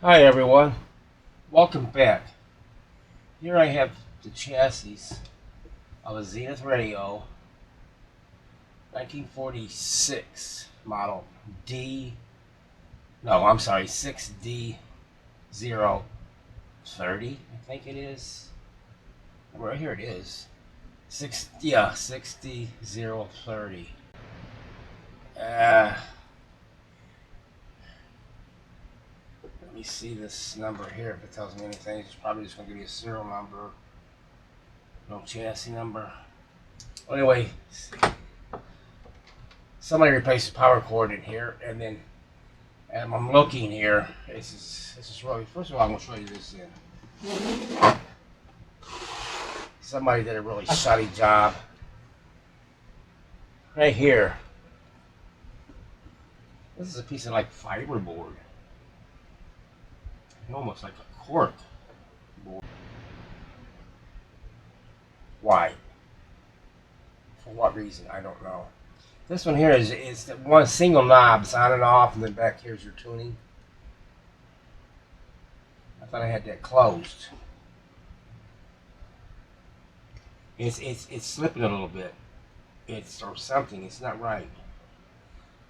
Hi everyone, welcome back. Here I have the chassis of a Zenith radio, 1946 model D, no I'm sorry, 6D030, I think it is. Right here it is. 6D030. Uh, Let me see this number here if it tells me anything. It's probably just going to give me a serial number, no chassis number. Well, anyway, somebody replaced the power cord in here, and then I'm looking here. This is really, first of all, I'm going to show you this in. Somebody did a really shoddy job. Right here. This is a piece of like fiberboard. Almost like a cork board. Why? For what reason? I don't know. This one here is the one single knob. It's on and off, and then back here's your tuning. I thought I had that closed. It's slipping a little bit. It's or something. It's not right.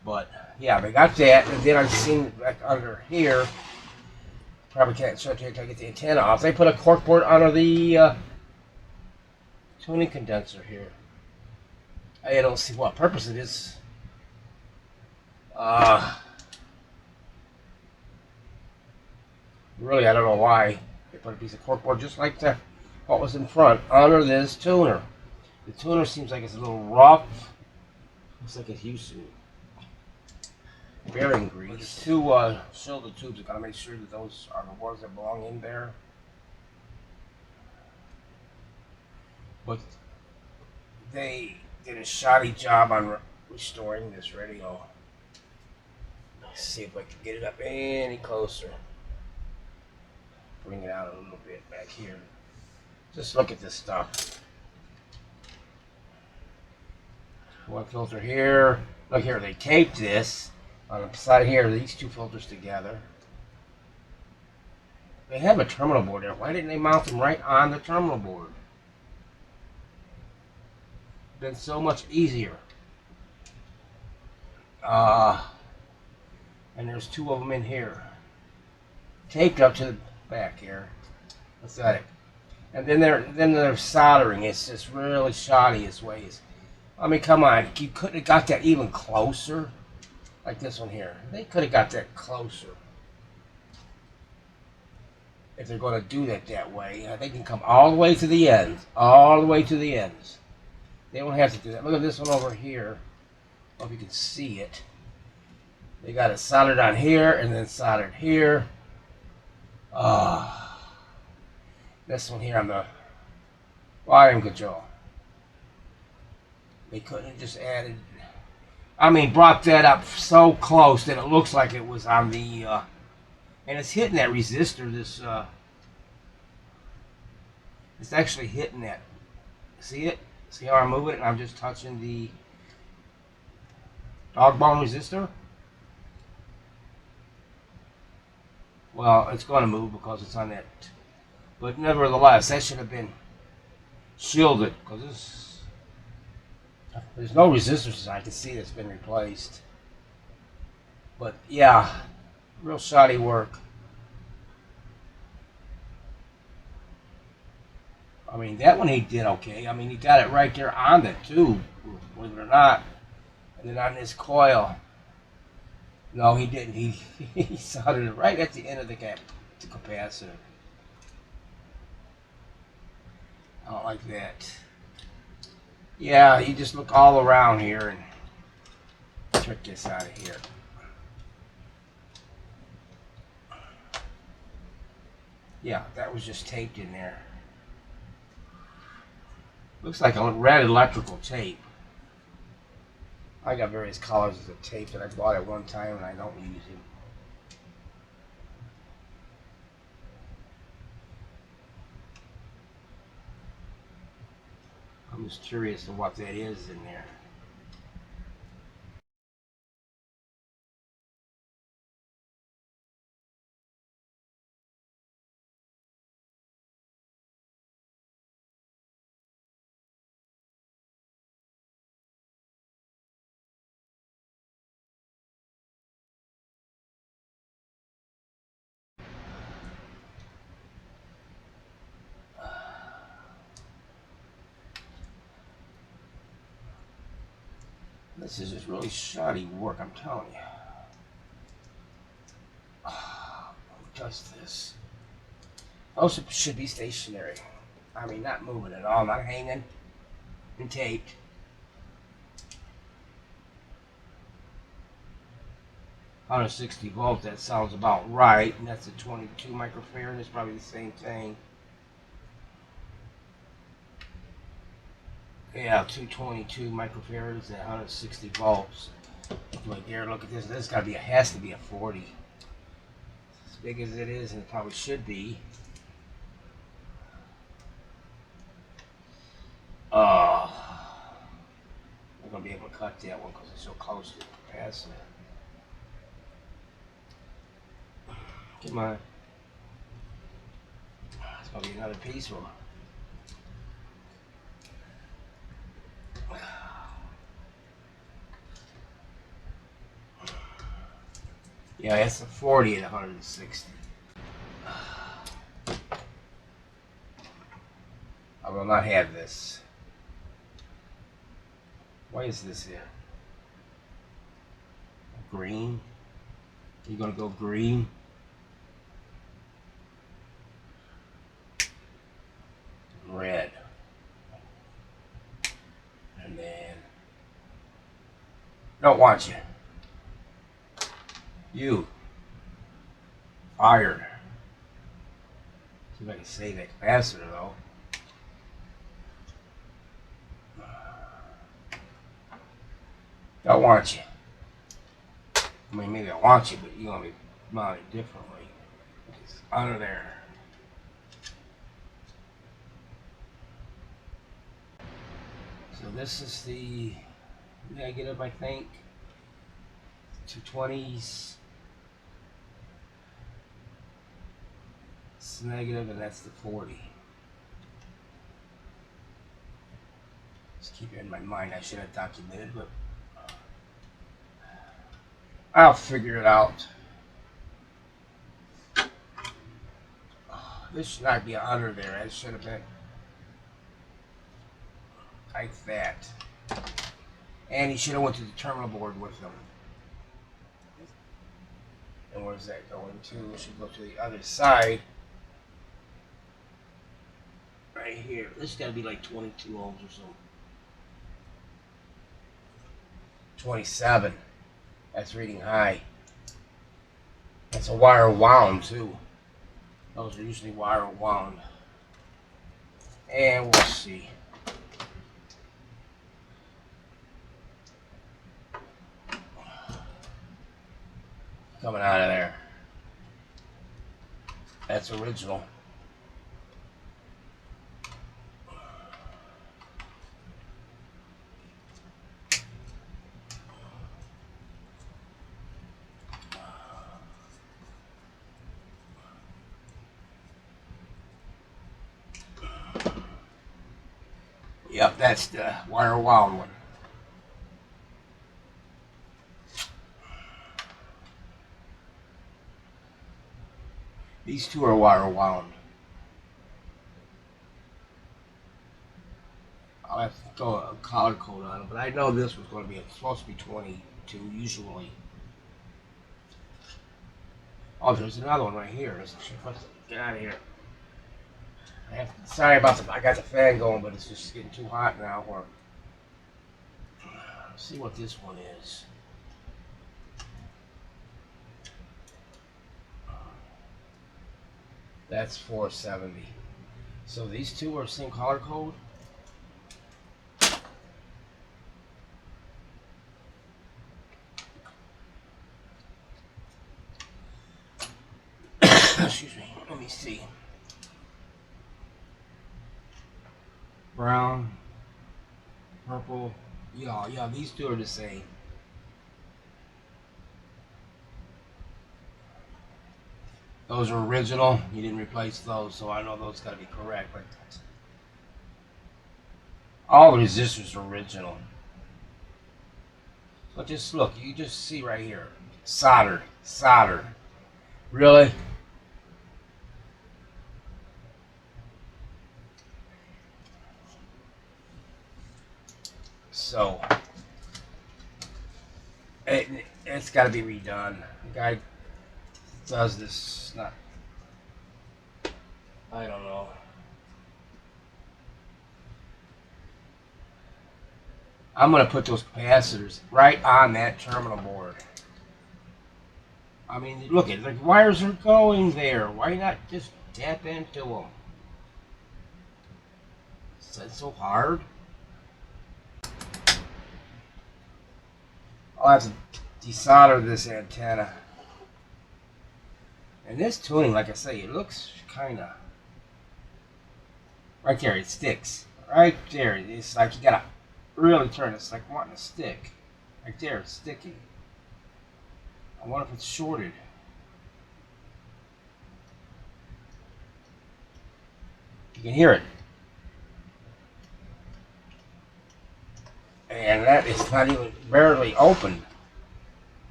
But yeah, they got that, and then I've seen it back under here. Probably can't show it to you until I get the antenna off. They put a cork board under the tuning condenser here. I don't see what purpose it is. Really, I don't know why they put a piece of cork board just like that. What was in front under this tuner. The tuner seems like it's a little rough. Looks like it's used to bearing grease. Two shoulder tubes. I gotta make sure that those are the ones that belong in there. But they did a shoddy job on restoring this radio. Let's see if I can get it up any closer. Bring it out a little bit back here. Just look at this stuff. One filter here. Look here, they taped this on the side here, these two filters together. They have a terminal board there. Why didn't they mount them right on the terminal board? Been so much easier. And there's two of them in here. Taped up to the back here. Pathetic. And then they're soldering. It's just really shoddy as ways. I mean, come on. You couldn't have got that even closer. Like this one here. They could have got that closer. If they're going to do that way. They can come all the way to the ends. All the way to the ends. They don't have to do that. Look at this one over here. I don't know if you can see it. They got it soldered on here and then soldered here. This one here on the volume control. They couldn't have just added, brought that up so close that it looks like it was on the, and it's hitting that resistor, it's actually hitting that. See it? See how I move it? And I'm just touching the dog bone resistor. Well, it's going to move because it's on that. But nevertheless, that should have been shielded because there's no resistors I can see that's been replaced. But yeah, real shoddy work. That one he did okay. He got it right there on the tube, believe it or not. And then on this coil, no, he didn't. He soldered it right at the end of the capacitor. I don't like that. Yeah, you just look all around here and check this out of here. Yeah, that was just taped in there. Looks like a red electrical tape. I got various colors of tape that I bought at one time and I don't use it. I'm just curious to what that is in there. This is just really shoddy work, I'm telling you. Who does this? Those should be stationary. I mean, not moving at all, not hanging and taped. $160 that sounds about right, and that's a 22 microfarad. It's probably the same thing. Yeah, 222 microfarads at 160 volts. Right there, look at this. This has to be a 40. As big as it is, and it probably should be. I'm gonna be able to cut that one because it's so close to the capacitor. Come on. It's gonna be another piece of. Yeah, it's a 40 at 160. I will not have this. Why is this here? Green? You're gonna go green? Red. And then don't want you. You fired. See if I can save that capacitor though. Don't want you. I mean, maybe I want you, but you're gonna be mounted differently. It's under there. So this is the negative, I think. 220s. It's negative, and that's the 40. Just keep it in my mind. I should have documented, but I'll figure it out. This should not be under there. It should have been like that. And he should have went to the terminal board with them. And where's that going to? It should go to the other side. Right here. This has got to be like 22 ohms or so. 27. That's reading high. That's a wire wound too. Those are usually wire wound. And we'll see. Coming out of there. That's original. Yep, that's the wire wound one. These two are wire wound. I'll have to throw a color code on it, but I know this was going to be supposed to be 22 usually. Oh, there's another one right here. Get out of here. Sorry about I got the fan going, but it's just getting too hot now. Let's see what this one is. That's 470. So these two are same color code. Excuse me. Let me see. Brown, purple. Yeah, these two are the same. Those are original. You didn't replace those, so I know those got to be correct. But all the resistors are original. So just look. You just see right here. Soldered. Really? So got to be redone. The guy does this, not, I don't know. I'm going to put those capacitors right on that terminal board. I mean, look at the wires are going there. Why not just tap into them? Is that so hard? I'll have to desolder this antenna. And this tuning, like I say, it looks kind of... Right there, it sticks. Right there, it's like you gotta really turn it. It's like wanting to stick. Right there, it's sticking. I wonder if it's shorted. You can hear it. And that is not even barely open.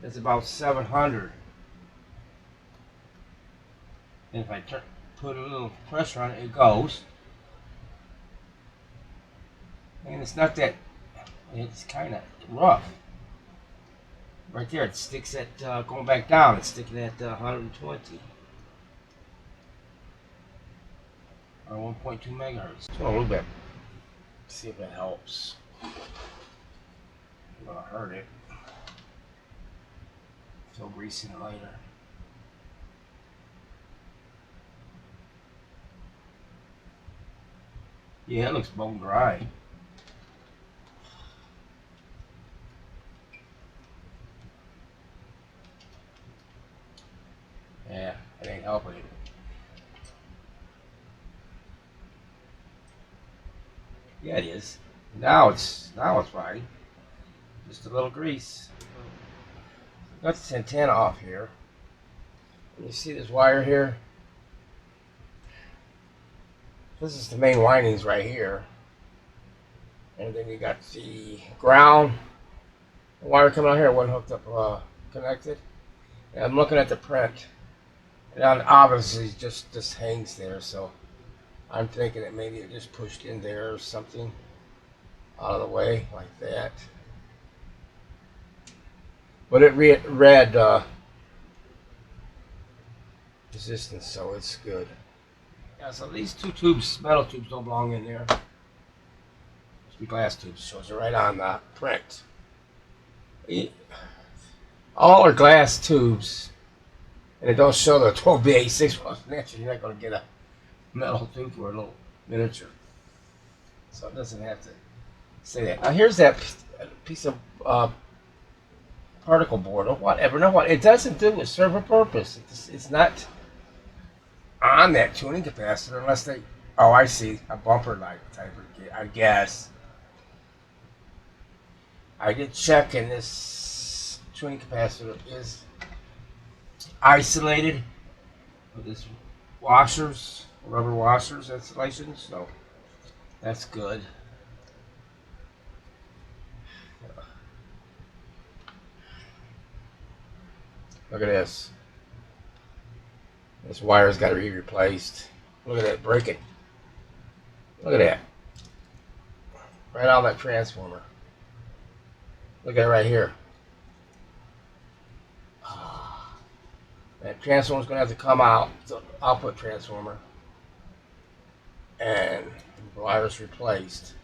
It's about 700. And if I put a little pressure on it, it goes. And it's not that, it's kind of rough. Right there, it sticks at, going back down, it's sticking at 120. Or 1.2 megahertz. So a little bit. See if that helps. I'm gonna hurt it. Feel greasing it later. Yeah, it looks bone dry. Yeah, it ain't helping it. Yeah, it is. Now it's fine. Just a little grease. Got this antenna off here. You see this wire here? This is the main windings right here. And then you got the ground. The wire coming out here wasn't hooked up, connected. And I'm looking at the print. And obviously just hangs there, so I'm thinking that maybe it just pushed in there or something out of the way like that. But it read resistance, so it's good. Yeah, so these two tubes, metal tubes, don't belong in there. Must be glass tubes. Shows it right on the print. All are glass tubes, and it don't show the 12B86 plus an inch. You're not going to get a metal tube for a little miniature, so it doesn't have to say that. Now here's that piece of particle board or whatever. No, what it doesn't do is serve a purpose. It's not on that tuning capacitor unless they. Oh, I see, a bumper light type of, I guess. I did check, and this tuning capacitor is isolated with this washers, rubber washers installation, so that's good. Look at this. This wire's got to be replaced. Look at that breaking. Look at that. Right on that transformer. Look at it right here. That transformer's going to have to come out, the output transformer, and the wire's replaced.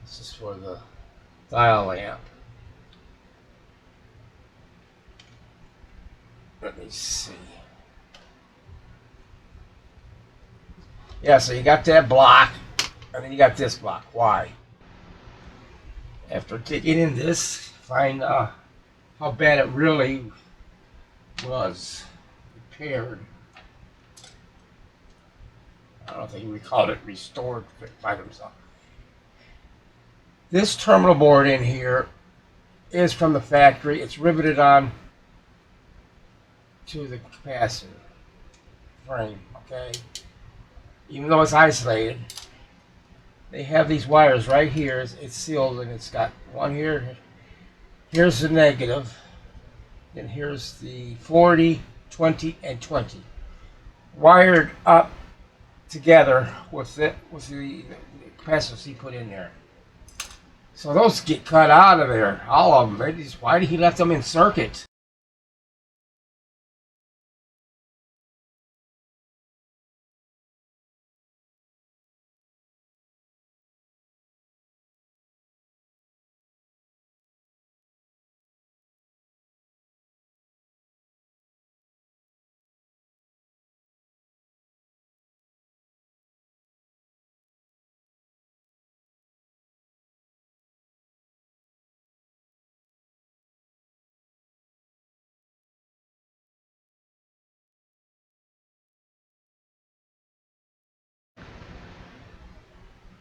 This is for the dial lamp. Let me see. Yeah, so you got that block, and then you got this block. Why? After digging in this, find how bad it really was repaired. I don't think we called it restored by themselves. This terminal board in here is from the factory. It's riveted on to the capacitor frame, okay? Even though it's isolated, they have these wires right here. It's sealed, and it's got one here. Here's the negative, and here's the 40, 20, and 20. Wired up together with the capacitors he put in there. So those get cut out of there, all of them. Why did he let them in circuit?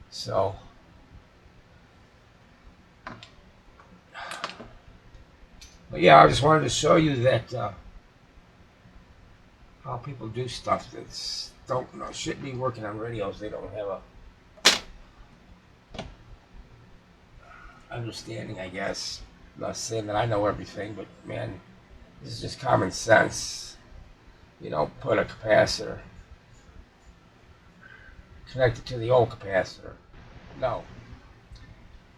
So, but yeah, I just wanted to show you that how people do stuff that's don't know shouldn't be working on radios. They don't have a understanding, I guess. I'm not saying that I know everything, but man, this is just common sense. You don't put a capacitor connected to the old capacitor. No.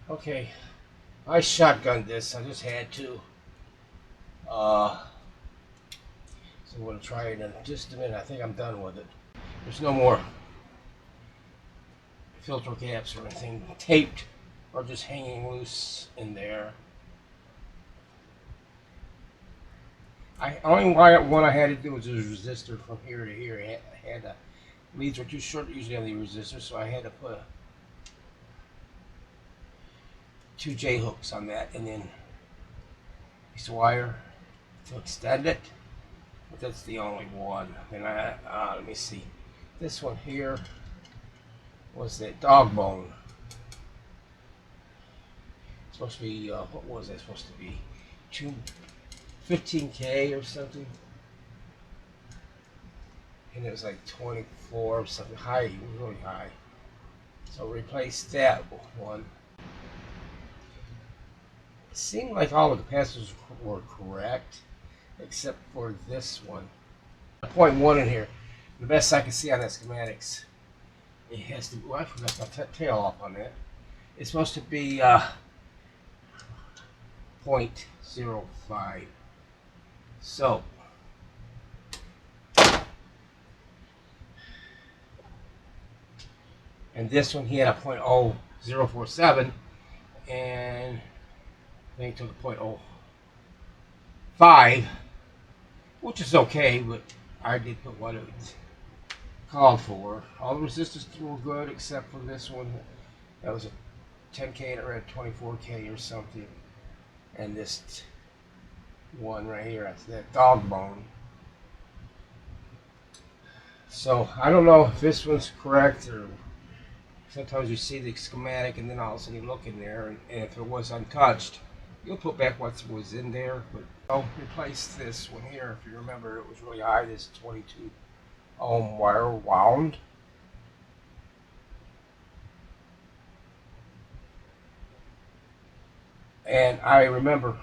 Okay, I shotgunned this. I just had to. So I'm going to try it in just a minute. I think I'm done with it. There's no more filter caps or anything taped or just hanging loose in there. Only one I had to do was a resistor from here to here. I had leads were too short usually on the resistor, so I had to put two J hooks on that, and then a piece of wire to extend it. But that's the only one. And let me see. This one here was that dog bone. It's supposed to be what was it supposed to be? 15K or something. And it was like 24 or something high. It was really high. So replace that one. It seemed like all the capacitors were correct, except for this one. 0.1 in here. The best I can see on the schematics. It has to. Well, I forgot my tail off on that. It's supposed to be 0.05. So and this one he had a 0.0047, and then he took a 0.05, which is okay, but I did put what it called for. All the resistors were good except for this one. That was a 10K and it read 24K or something. And this one right here, that's that dog bone. So I don't know if this one's correct, or sometimes you see the schematic and then all of a sudden you look in there, and if it was untouched, you'll put back what was in there. But I'll replace this one here. If you remember, it was really high. This 22 ohm wire wound. And I remember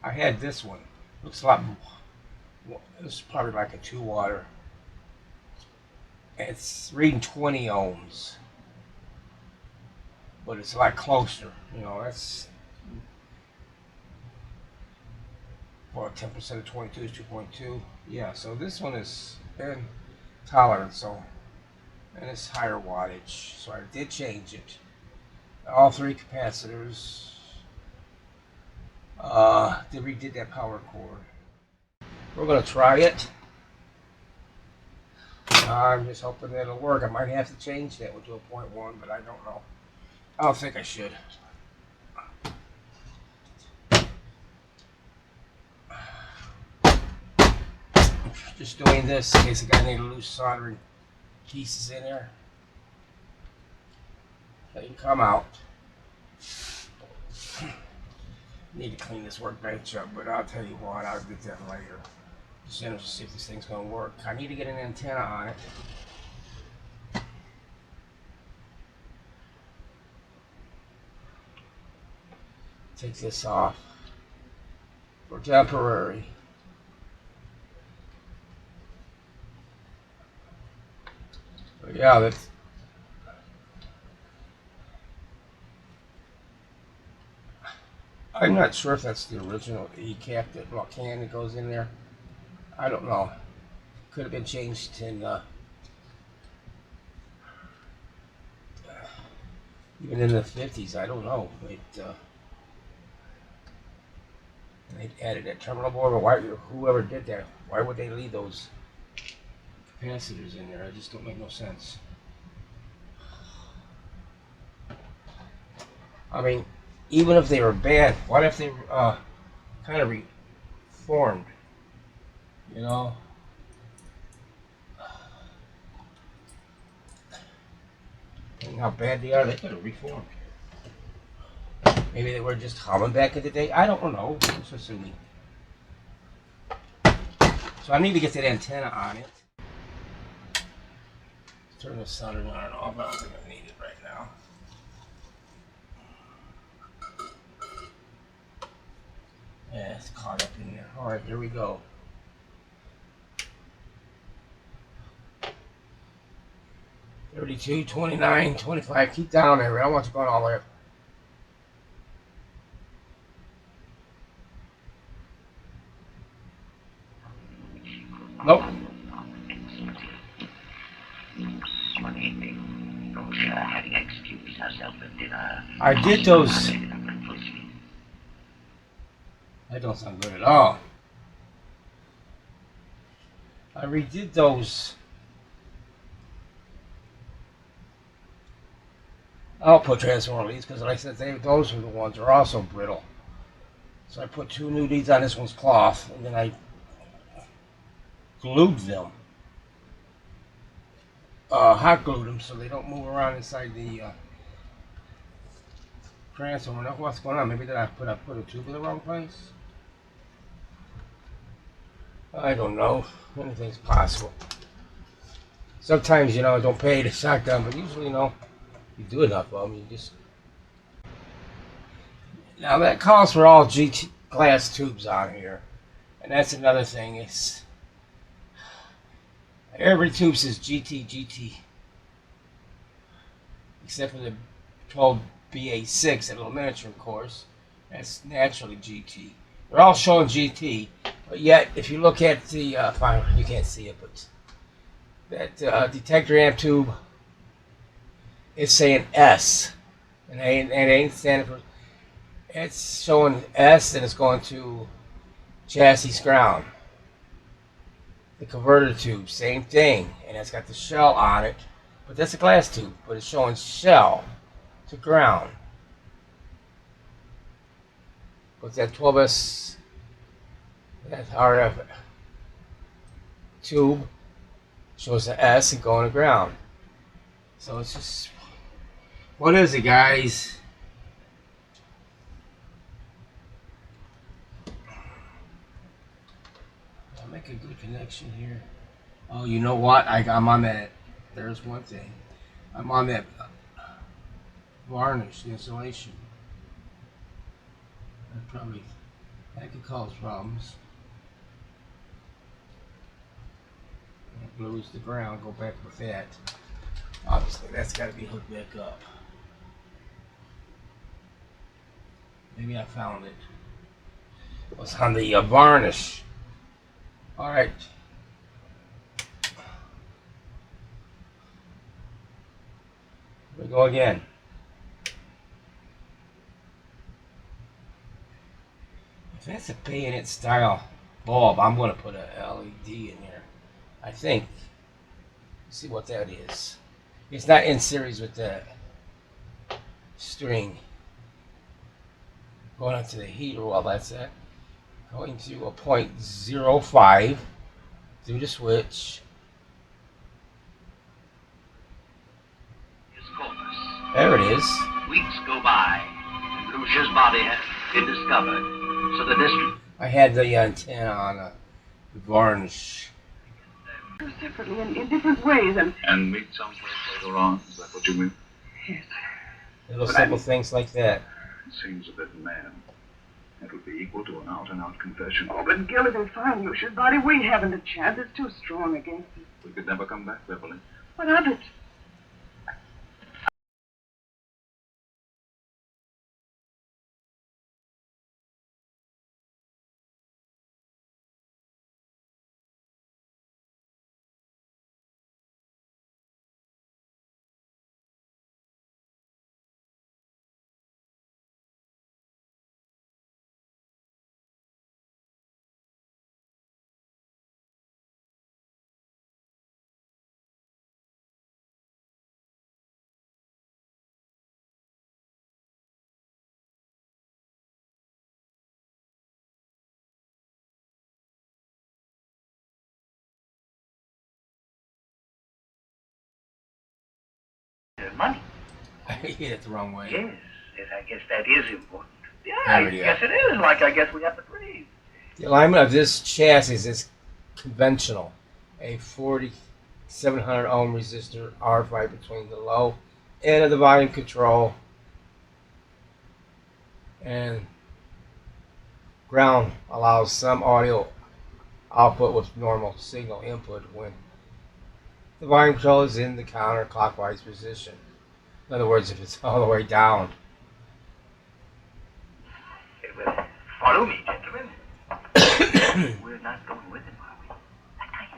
I had this one. Looks a lot. This is probably like a 2-watt. It's reading 20 ohms, but it's a lot closer. You know, that's for 10% of 22 is 2.2. Yeah, so this one is tolerant. So, and it's higher wattage. So I did change it. All 3 capacitors. They redid that power cord. We're gonna try it. I'm just hoping that it'll work. I might have to change that to a 0.1, but I don't know. I don't think I should. Just doing this in case I got any loose soldering pieces in there. They can come out. Need to clean this workbench up, but I'll tell you what, I'll get that later. Just interested to see if this thing's gonna work. I need to get an antenna on it. Take this off for temporary. But yeah, that's I'm not sure if that's the original E-cap that can that goes in there. I don't know. Could have been changed in even in the 50s. I don't know. They added that terminal board, but why? Whoever did that, why would they leave those capacitors in there? It just don't make no sense. I mean, even if they were bad, what if they kind of reformed? You know, and how bad they are, they could have reformed. Maybe they were just humming back in the day. I don't know. Just assuming. So I need to get that antenna on it. Turn the soldering on and off. I don't think I need it right now. Yeah, it's caught up in there. Alright, here we go. $32, $29, $25. Keep down there. I don't want you going all the way up. Nope. I did those. That don't sound good at all. I redid those output transformer leads because, like I said, those were the ones that are also brittle. So I put 2 new leads on this one's cloth, and then I glued them. Hot glued them so they don't move around inside the transformer. Now what's going on? Maybe did I put a tube in the wrong place? I don't know. Anything's possible. Sometimes, you know, I don't pay the shotgun, but usually, you know, you do enough of them, you just... Now that calls for all GT glass tubes on here. And that's another thing, is every tube says GT. Except for the 12BA6, that little miniature course. That's naturally GT. They're all showing GT, but yet if you look at the fine, you can't see it, but that detector amp tube is saying S, and it ain't standing for. It's showing S, and it's going to chassis ground. The converter tube, same thing, and it's got the shell on it, but that's a glass tube, but it's showing shell to ground. But that 12S, that RF tube shows the S and going to ground. So it's just, what is it, guys? I'll make a good connection here. Oh, you know what? I'm on that. There's one thing. I'm on that varnish insulation. That could cause problems. Lose the ground. Go back with that. Obviously, that's got to be hooked back up. Maybe I found it. It was on the varnish. All right. Here we go again. If that's a bayonet style bulb, I'm going to put a LED in there. I think. Let's see what that is. It's not in series with the string. Going onto the heater, well, that's it. Going to a 0.05 through the switch. There it is. Weeks go by, and Lucia's body has been discovered. So the district. I had the antenna on the varnish. Separately in different ways, And meet someplace later on. Is that what you mean? yes. Little simple things like that. It seems a bit mad. It would be equal to an out-and-out confession. Oh, but Gil isn't fine, Lucia's body. We haven't a chance. It's too strong against it. We could never come back, Beverly. What of it? hit it the wrong way. Yes, yes, I guess that is important. Yeah, There I we guess go. it is. Like, I guess we have to breathe. The alignment of this chassis is conventional. A 4700 ohm resistor R5 between the low end of the volume control and ground allows some audio output with normal signal input when the volume control is in the counterclockwise position. In other words, if it's all the way down. Well, follow me, gentlemen. We're not going with him, are we? That guy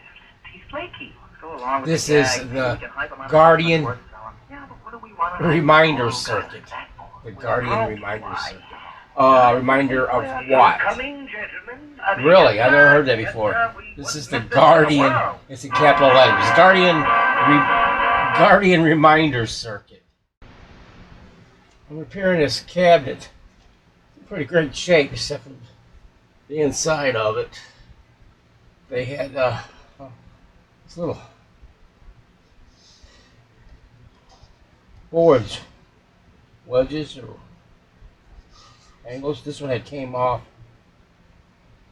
he's flaky. Let's go along with This the is gag. the We can hype him out of Guardian work, tell him, yeah, but what do we want to reminder Oh, circuit. God, The well, Guardian how reminder do I- circuit. Reminder of Well, what? coming, gentlemen. Really? I've never heard that Yes, before. sir, we This is wouldn't the miss this for the Guardian. world. It's in capital letters. Guardian reminder circuit. I'm repairing this cabinet. It's in pretty great shape, except for the inside of it. They had this little boards, wedges or angles. This one had came off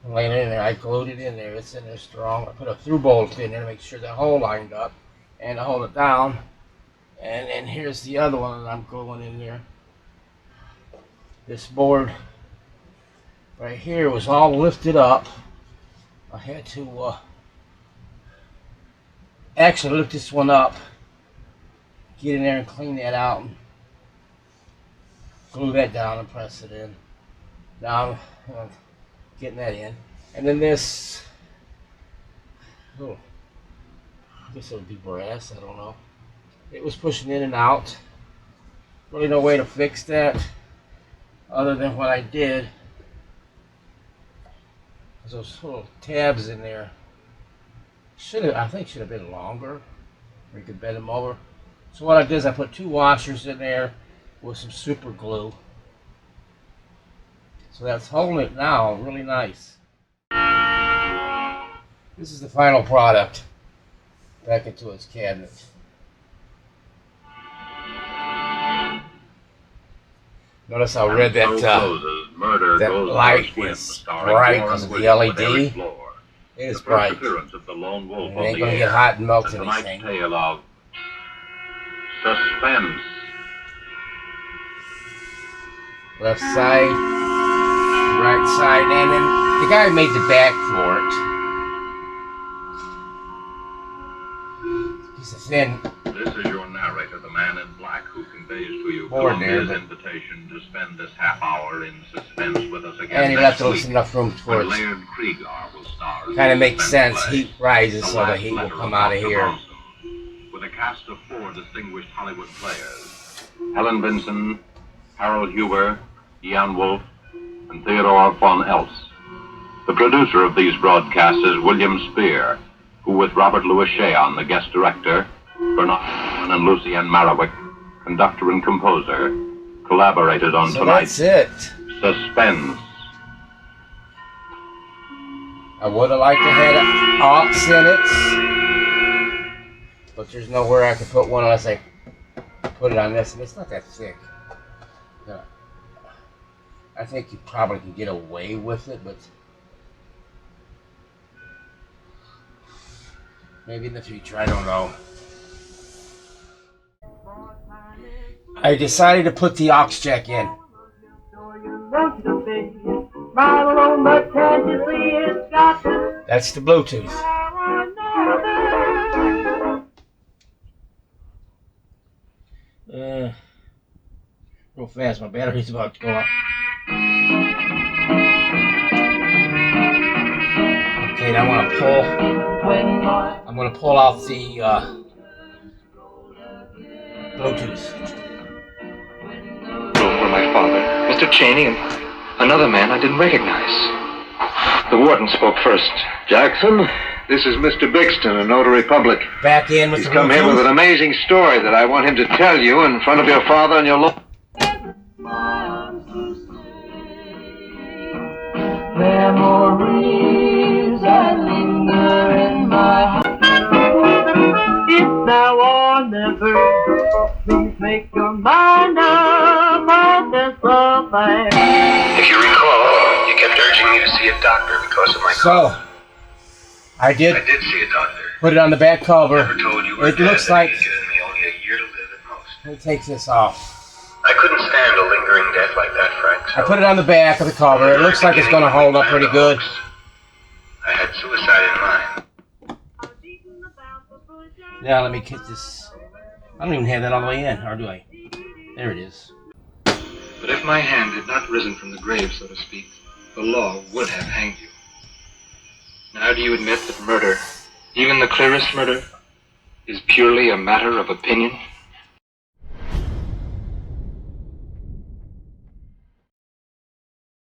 and laying in there. I glued it in there. It's in there strong. I put a through bolt in there to make sure the hole lined up and to hold it down. And then here's the other one that I'm gluing in there. This board right here was all lifted up. I had to actually lift this one up, get in there and clean that out, and glue that down and press it in. Now I'm getting that in. And then this, oh, I guess it would be brass, I don't know. It was pushing in and out. Really no way to fix that other than what I did. There's those little tabs in there. I think should have been longer. We could bend them over. So what I did is I put 2 washers in there with some super glue. So that's holding it now really nice. This is the final product back into its cabinet. Notice how red that light is bright because of the LED. It is bright. It ain't gonna get hot and melt anything. Tale of suspense. Left side, right side, and then the guy made the back for it. Piece of thin This is your narrator, the man in black, who conveys to you board there, Columbia's invitation to spend this half hour in suspense with us again. and he next left us week, enough room for when it. Laird Kriegar will star as Kind of the makes suspense sense. play. Heat rises The so the Last heat will Letter come out of Dr. here. Bronson, with a cast of 4 distinguished Hollywood players: Helen Vinson, Harold Huber, Ian Wolfe, and Theodore von Eltz. The producer of these broadcasts is William Spear, who, with Robert Louis Cheon, the guest director, Bernard Herrmann and Lucienne Marowik, conductor and composer, collaborated on So tonight's that's it. Suspense. I would have liked to have an aux in it, but there's nowhere I can put one unless I put it on this, and it's not that thick. I think you probably can get away with it, but maybe in the future, I don't know. I decided to put the aux jack in. That's the Bluetooth. Real fast, my battery's about to go up. Okay, now I'm gonna pull out the Bluetooth. For my father, Mr. Cheney, and another man I didn't recognize. The warden spoke first. Jackson, this is Mr. Bixton, a notary public. Back in with He's the come here with an Bluetooth. amazing story that I want him to tell you in front of your father and your lawyer. Memories that linger in my heart. It's now or never. Please make your mind see a doctor because of my So, I did I did see a doctor. put it on the back cover. Never told you were It dead, looks that like, he'd given me only a year to live at most. let me take this off. I couldn't stand a lingering death like that, Frank. I put it on the back of the cover. It looks like it's going to hold up pretty good. I had suicide in mind. Now let me get this. I don't even have that all the way in, or do I? There it is. But if my hand had not risen from the grave, so to speak, the law would have hanged you. Now do you admit that murder, even the clearest murder, is purely a matter of opinion?